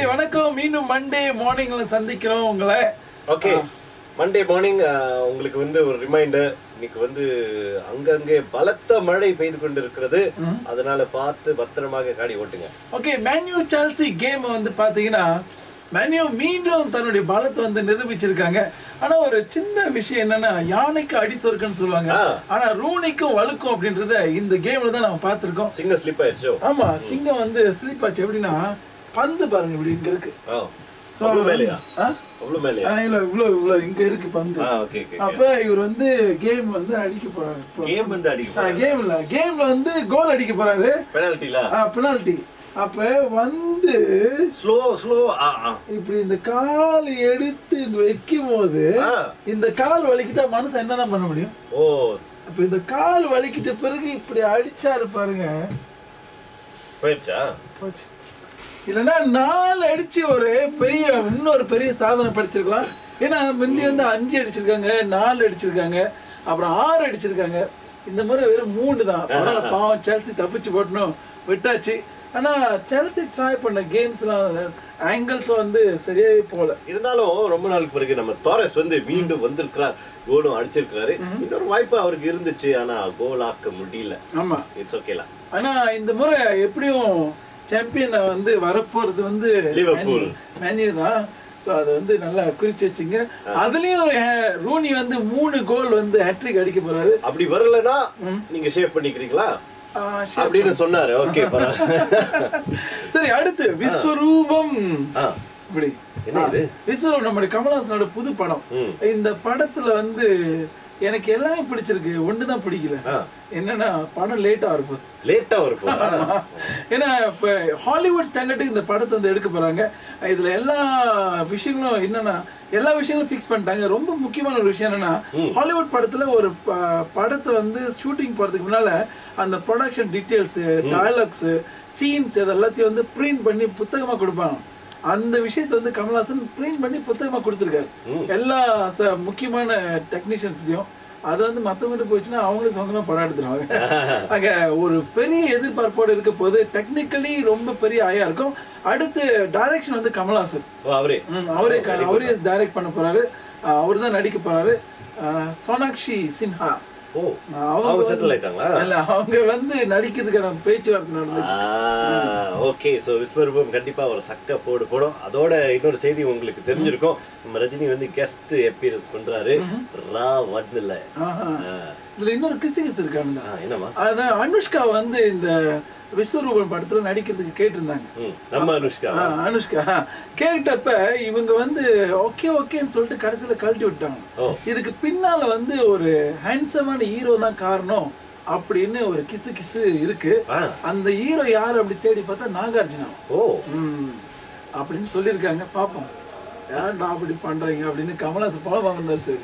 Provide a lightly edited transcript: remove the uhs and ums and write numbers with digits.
வணக்கம். மீண்டும் மண்டே மார்னிங்ல சந்திக்கிறோம் உங்களை. ஓகே, மண்டே மார்னிங் உங்களுக்கு வந்து ஒரு ரிமைண்டர். இன்னைக்கு வந்து அங்கங்கே பலத்த மழை பெய்து கொண்டிருக்கிறது. அதனால பார்த்து பத்திரமாக காடி ஓட்டுங்க. ஓகே, மேன்யூ செல்சி கேம் வந்து பாத்தீங்கன்னா மேன்யூ மீண்டும் தன்னுடைய பலத்தை வந்து நிரூபிச்சிருக்காங்க. ஆனா ஒரு சின்ன விஷயம் என்னன்னா, யானைக்கு அடி சொருக்குன்னு சொல்லுவாங்க. ஆனா ரூனிக்கும் வழுக்கும் அப்படின்றத இந்த கேம்ல தான் நம்ம பார்த்திருக்கோம். சிங்கம் ஸ்லிப் ஆயிடுச்சு. ஆமா, சிங்கம் வந்து ஸ்லிப் ஆச்சு. எப்படின்னா பந்து பாருங்க இப்படி இங்க இருக்கு. இங்க இருக்கு பந்து. அப்ப இவர் வந்து கேம் வந்து அடிக்க போறாரு. கேம்ல வந்து கோல் அடிக்க போறாரு. பெனால்டி. அப்ப வந்து ஸ்லோ இப்படி இந்த கால் எடுத்து வைக்கும் போது இந்த கால் வலிக்கிட்டா மனுஷன் என்னதான் பண்ண முடியும்? அப்ப இந்த கால் வலிக்கிட்ட பிறகு இப்படி அடிச்சாரு பாருங்க, போச்சு. இல்லன்னா 4 அடிச்சு ஒரு இன்னொரு பெரிய சாதனை படிச்சிருக்கலாம். ஏன்னா முந்தி வந்து 5 அடிச்சிருக்காங்க, 4 அடிச்சிருக்காங்க, அப்புறம் 6 அடிச்சிருக்காங்க. இந்த மாதிரி வெறும் 3 தான். பாவம் செல்சி தப்பிச்சு போட்டணும், விட்டாச்சு. ஆனா செல்சி ட்ரை பண்ண கேம்ஸ்லாம் ஆங்கிள்ஸ் வந்து சரியாவே போல. இருந்தாலும் ரொம்ப நாளுக்கு பிறகு நம்ம தோரஸ் வந்து மீண்டும் வந்திருக்கிறார், கோலும் அடிச்சிருக்காரு. இன்னொரு வாய்ப்பு அவருக்கு இருந்துச்சு, ஆனா கோல் ஆக்க முடியல. ஆமா, இட்ஸ் ஓகேல. ஆனா இந்த முறை எப்படியும் சாம்பியன் வந்து வரப்போறது வந்து லிவர்பூல், மேன்யூ தான். சோ அது வந்து நல்லா குறிச்சு வச்சுங்க. அதுலயும் ரூனி வந்து 3 கோல் வந்து ஹேட்ரிக் அடிக்க போறாரு. அப்படி வரலனா நீங்க சேவ் பண்ணிக்கிறீங்களா அப்படின்னு சொன்னாரு. ஓகே, சரி. அடுத்து விஸ்வரூபம். இப்படி என்ன இது? விஸ்வரூபம் நம்முடைய கமல்ஹாசனோட புது படம். இந்த படத்துல வந்து எனக்கு எல்லாமே பிடிச்சிருக்கு, ஒண்ணுதான் பிடிக்கல. என்னன்னா படம் லேட்டா இருக்கும். ஏன்னா இப்ப ஹாலிவுட் ஸ்டாண்டர்டுக்கு இந்த படத்தை வந்து எடுக்க போறாங்க. இதுல எல்லா விஷயங்களும் என்னன்னா எல்லா விஷயங்களும் பிக்ஸ் பண்ணிட்டாங்க. ரொம்ப முக்கியமான ஒரு விஷயம் என்னன்னா, ஹாலிவுட் படத்துல ஒரு படத்தை வந்து ஷூட்டிங் போறதுக்கு முன்னால அந்த ப்ரொடக்ஷன் டீடைல்ஸ், டயலாக்ஸ், சீன்ஸ் இதெல்லாத்தையும் வந்து பிரிண்ட் பண்ணி புத்தகமா கொடுப்பாங்க. அந்த விஷயத்தை வந்து கமல்ஹாசன் பிரிண்ட் பண்ணி புத்தகமா கொடுத்துருக்காரு எல்லா முக்கியமான டெக்னீஷியன்ஸ்லயும். அது வந்து மத்தவங்கிட்ட போச்சுன்னா அவங்களும் சொந்தமா படம் எடுத்துருவாங்க. அங்க ஒரு பெரிய எதிர்பார்ப்போடு இருக்க போது, டெக்னிக்கலி ரொம்ப பெரிய ஆயா இருக்கும். அடுத்து டைரக்ஷன் வந்து கமல்ஹாசன் அவரே டைரக்ட் பண்ண போறாரு. அவரு தான் நடிக்க போறாரு. சோனாக்ஷி சின்ஹா அவங்க வந்து நடிக்கிறதுக்கான பேச்சுவார்த்தை நடந்துச்சு. ஓகே, சோ விஸ்வரூபம் கண்டிப்பா ஒரு சக்க போடும். அதோட இன்னொரு செய்தி உங்களுக்கு தெரிஞ்சிருக்கும், நம்ம ரஜினி வந்து கெஸ்ட் அப்பியரன்ஸ் பண்றாரு. இதுல இன்னொரு கிசு இருக்காங்க. அதான் அனுஷ்கா வந்து இந்த விஸ்வரூபம் படத்துல நடிக்கிறதுக்கு கேட்டிருந்தாங்க. அனுஷ்கா கேட்டப்ப இவங்க வந்து ஓகேன்னு சொல்லிட்டு கடைசியில கழட்டி விட்டாங்க. இதுக்கு பின்னால வந்து ஒரு ஹேண்ட்ஸமான ஹீரோ தான் காரணம் அப்படின்னு ஒரு கிசு இருக்கு. அந்த ஹீரோ யாரு அப்படி தேடி பார்த்தா நாகார்ஜுனா அப்படின்னு சொல்லியிருக்காங்க. பாப்போம், ஏன்டா அப்படி பண்றீங்க அப்படின்னு கமல்ஹாசன் படம் வாங்கினா. சரி,